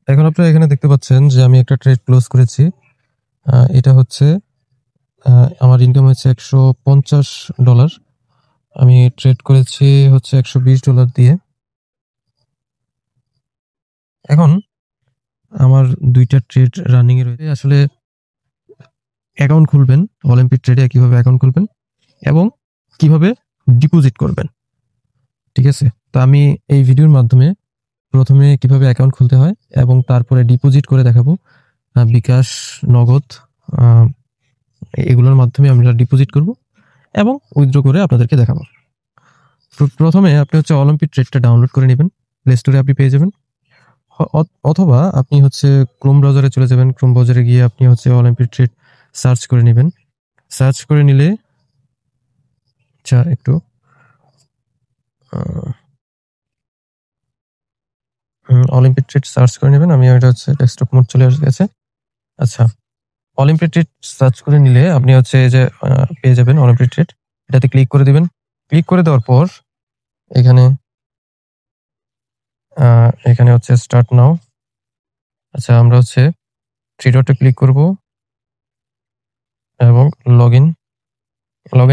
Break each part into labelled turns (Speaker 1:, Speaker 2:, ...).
Speaker 1: এখন আপনারা এখানে দেখতে পাচ্ছেন যে আমি একটা ট্রেড ক্লোজ করেছি। এটা হচ্ছে আমার ইনকাম হয়েছে $150। আমি ট্রেড করেছি হচ্ছে $120 দিয়ে। এখন আমার ২টা ট্রেড রানিং এ রয়েছে। আসলে অ্যাকাউন্ট খুলবেন অলিম্পিক ট্রেডে, কিভাবে অ্যাকাউন্ট খুলবেন এবং কিভাবে ডিপোজিট করবেন, ঠিক আছে? তো আমি এই ভিডিওর মাধ্যমে প্রথমে কিভাবে অ্যাকাউন্ট খুলতে হয় এবং তারপরে ডিপোজিট করে দেখাবো। বিকাশ, নগদ, আহ, এগুলোর মাধ্যমে আমরা ডিপোজিট করব এবং উইথড্র করে আপনাদেরকে দেখাবো। প্রথমে আপনি হচ্ছে অলিম্পিক ট্রেডটা ডাউনলোড করে নেবেন, প্লে স্টোরে আপনি পেয়ে যাবেন। অথবা আপনি হচ্ছে ক্রোম ব্রাউজারে চলে যাবেন, ক্রোম ব্রাউজারে গিয়ে আপনি হচ্ছে অলিম্পিক ট্রেড সার্চ করে নেবেন। সার্চ করে নিলে একটু অলিম্পিক ট্রেড সার্চ করে নেবেন। আমি এটা হচ্ছে ডেস্কটপ মোড চলে গেছে। আচ্ছা, অলিম্পিক ট্রেড সার্চ করে নিলে আপনি হচ্ছে এই যে পেয়ে যাবেন অলিম্পিক ট্রেড। এটাতে ক্লিক করে দিবেন। ক্লিক করে দেওয়ার পর এখানে এখানে হচ্ছে স্টার্ট নাও। আচ্ছা, আমরা হচ্ছে থ্রি ডটে ক্লিক করব এবং লগ ইন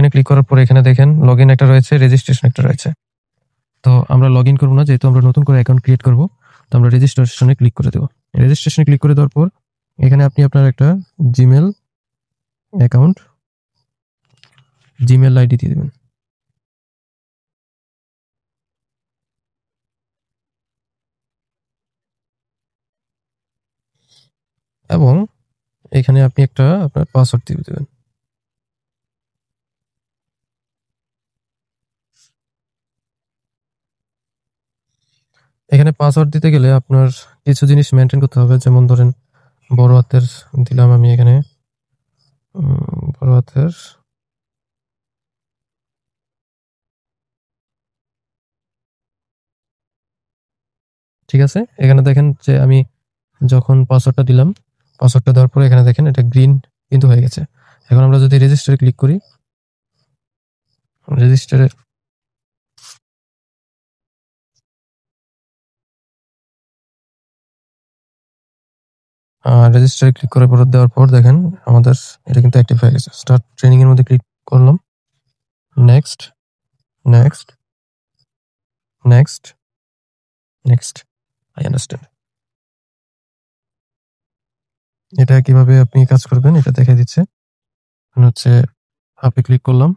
Speaker 1: এ ক্লিক করার পর এখানে দেখেন লগ ইন একটা রয়েছে, রেজিস্ট্রেশন একটা রয়েছে। তো আমরা লগ ইন করবো না, যেহেতু আমরা নতুন করে অ্যাকাউন্ট ক্রিয়েট করবো। তো আমরা রেজিস্ট্রেশনে ক্লিক করে দেবো। রেজিস্ট্রেশনে ক্লিক করে দেওয়ার পর এখানে আপনি আপনার একটা জিমেল অ্যাকাউন্ট, জিমেল আইডি দিয়ে দেবেন। এবং এখানে আপনি একটা আপনার পাসওয়ার্ড দিয়ে দেবেন। এখানে পাসওয়ার্ড দিতে গেলে আপনার কিছু জিনিস মেনটেন করতে হবে, যেমন ধরেন বড় হাতের দিলাম আমি এখানে, বড় হাতের, ঠিক আছে? এখানে দেখেন যে আমি যখন পাসওয়ার্ডটা দিলাম, পাসওয়ার্ডটা দেওয়ার পরে এখানে দেখেন এটা গ্রিন কিন্তু হয়ে গেছে। এখন আমরা যদি রেজিস্টারে ক্লিক করি, রেজিস্টারে রেজিস্টারে ক্লিক করে পর দেওয়ার পর দেখেন আমাদের এটা কিন্তু অ্যাক্টিভ হয়ে গেছে। স্টার্ট ট্রেনিং এর মধ্যে ক্লিক করলাম, next, next, next, next. I understand. এটা কিভাবে আপনি কাজ করবেন এটা দেখা দিচ্ছে। হচ্ছে আপনি ক্লিক করলাম,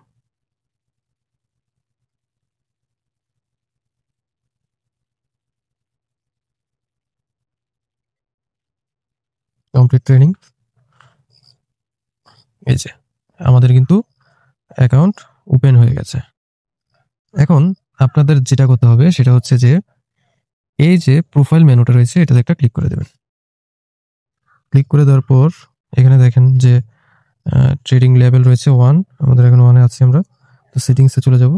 Speaker 1: কমপ্লিট ট্রেনিং। এই যে আমাদের কিন্তু অ্যাকাউন্ট ওপেন হয়ে গেছে। এখন আপনাদের যেটা করতে হবে সেটা হচ্ছে যে এই যে প্রোফাইল মেনুটা রয়েছে এটাতে একটা ক্লিক করে দেবেন। ক্লিক করে দেওয়ার পর এখানে দেখেন যে ট্রেডিং লেভেল রয়েছে 1, আমাদের এখন 1 এ আছি আমরা। তো সেটিংসে চলে যাব।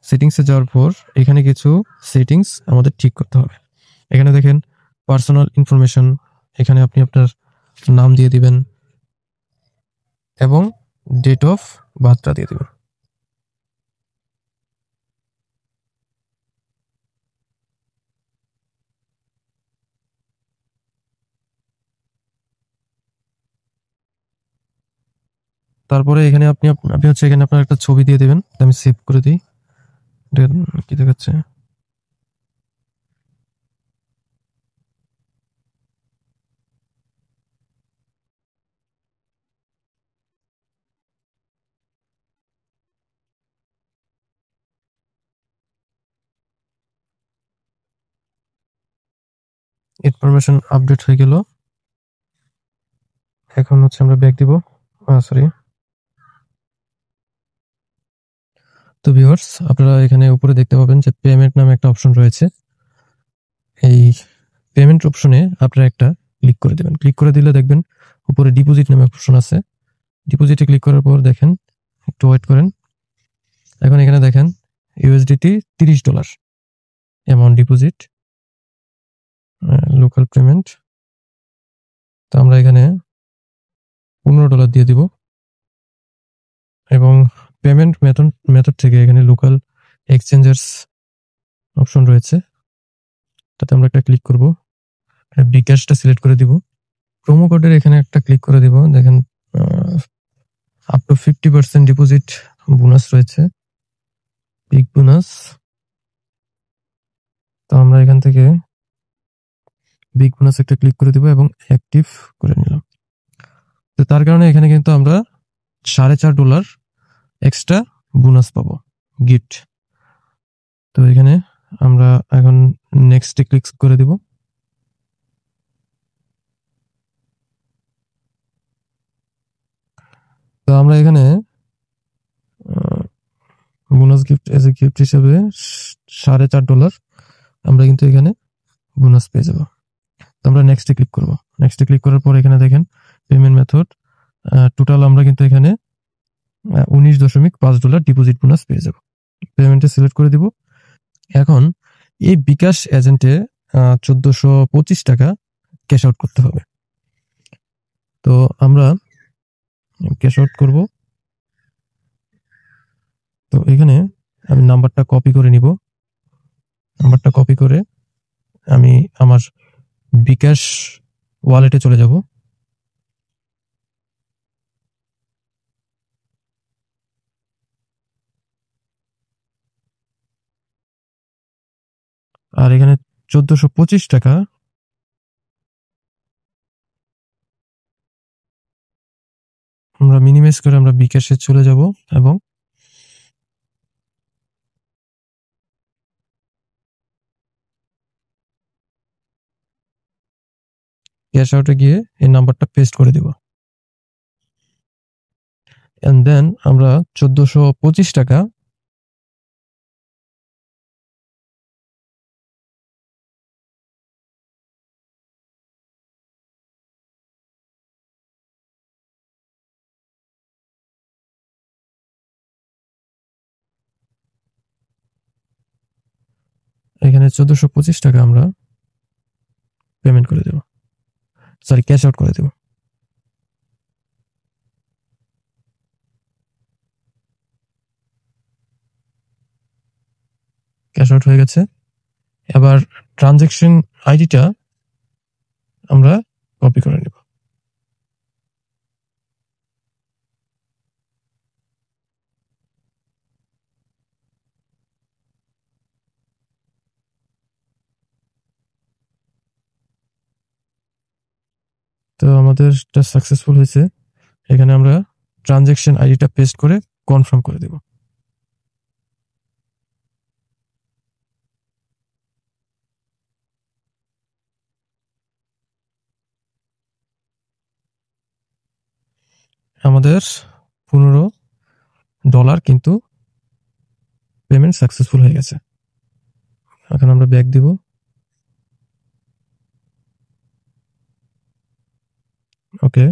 Speaker 1: সেটিংসে যাওয়ার পর এখানে কিছু সেটিংস আমাদের ঠিক করতে হবে। এখানে দেখেন পার্সোনাল ইনফরমেশন, এখানে আপনি আপনার নাম দিয়ে দিবেন এবং ডেট অফ বার্থটা দিয়ে দিবেন। তারপরে এখানে আপনি আপনি হচ্ছে এখানে আপনার একটা ছবি দিয়ে দেবেন। আমি সেভ করে দিই। এটা কি দেখাচ্ছে? ইনফরমেশন আপডেট হয়ে গেল। এখন হচ্ছে আমরা ব্যাক দিব। সরি। তো ভিউয়ার্স, আপনারা এখানে উপরে দেখতে পাবেন যে পেমেন্ট নামে একটা অপশন রয়েছে। এই পেমেন্ট অপশনে আপনারা একটা ক্লিক করে দেবেন। ক্লিক করে দিলে দেখবেন উপরে ডিপোজিট নামে অপশন আছে। ডিপোজিটে ক্লিক করার পর দেখেন, একটু ওয়েট করেন। এখন এখানে দেখেন USDT $30 amount deposit, local payment. তো আমরা এখানে $15 দিয়ে দিব এবং পেমেন্ট মেথড থেকে এখানে লোকাল এক্সচেঞ্জার্স অপশন রয়েছে, তাতে আমরা একটা ক্লিক করব। বিকাশটা সিলেক্ট করে দিব। প্রোমো কোডের এখানে একটা ক্লিক করে দিব। দেখেন আপ টু 50% ডিপোজিট বোনাস রয়েছে, বিগ বোনাস। তো আমরা এখান থেকে বিগ বোনাস একটা ক্লিক করে দিব এবং অ্যাক্টিভ করে নিলাম। তো তার কারণে এখানে কিন্তু আমরা $4.5 এক্সট্রা বোনাস পাবো, গিফট। তো এখানে আমরা এখন নেক্সটে ক্লিক করে দিব। তো আমরা এখানে bonus gift as a gift হিসেবে $4.5 আমরা কিন্তু এখানে বোনাস পেয়ে যাব। তো আমরা নেক্সটে ক্লিক করব। নেক্সটে ক্লিক করার পর এখানে দেখেন পেমেন্ট মেথড টোটাল আমরা কিন্তু এখানে $19.5 ডিপোজিট বোনাস পেয়ে যাব। পেমেন্টে সিলেক্ট করে দিব। এখন এই বিকাশ এজেন্টে 1425 টাকা ক্যাশ আউট করতে হবে। তো আমরা ক্যাশ আউট করব। তো এখানে আমি নাম্বারটা কপি করে নিব। নাম্বারটা কপি করে আমি আমার বিকাশ ওয়ালেটে চলে যাব। আর এখানে 1425 টাকা আমরা মিনিমাইজ করে আমরা বিকাশে চলে যাব এবং ক্যাশ আউটে গিয়ে এই নাম্বারটা পেস্ট করে দিব। এন্ড দেন আমরা 1425 টাকা এখানে 1425 টাকা আমরা পেমেন্ট করে দেব, সরি ক্যাশ আউট করে দেব। ক্যাশ আউট হয়ে গেছে। এবার ট্রানজ্যাকশন আইডিটা আমরা কপি করে নেব। তো আমাদেরটা সাকসেসফুল হয়েছে। এখানে আমরা ট্রানজ্যাকশন আইডিটা পেস্ট করে কনফার্ম করে দেব। আমাদের $15 কিন্তু পেমেন্ট সাকসেসফুল হয়ে গেছে। এখন আমরা ব্যাক দিব। ওকে,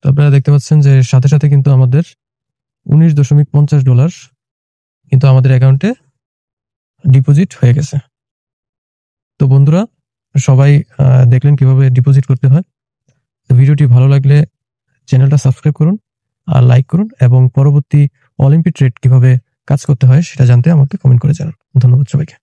Speaker 1: তো আপনারা দেখতে পাচ্ছেন যে সাথে সাথে কিন্তু আমাদের $19.50 কিন্তু আমাদের অ্যাকাউন্টে ডিপোজিট হয়ে গেছে। তো বন্ধুরা সবাই দেখলেন কিভাবে ডিপোজিট করতে হয়। তো ভিডিওটি ভালো লাগলে চ্যানেলটা সাবস্ক্রাইব করুন আর লাইক করুন এবং পরবর্তী অলিম্পিক ট্রেড কিভাবে কাজ করতে হয় সেটা জানতে আমাকে কমেন্ট করে জানান। ধন্যবাদ সবাইকে।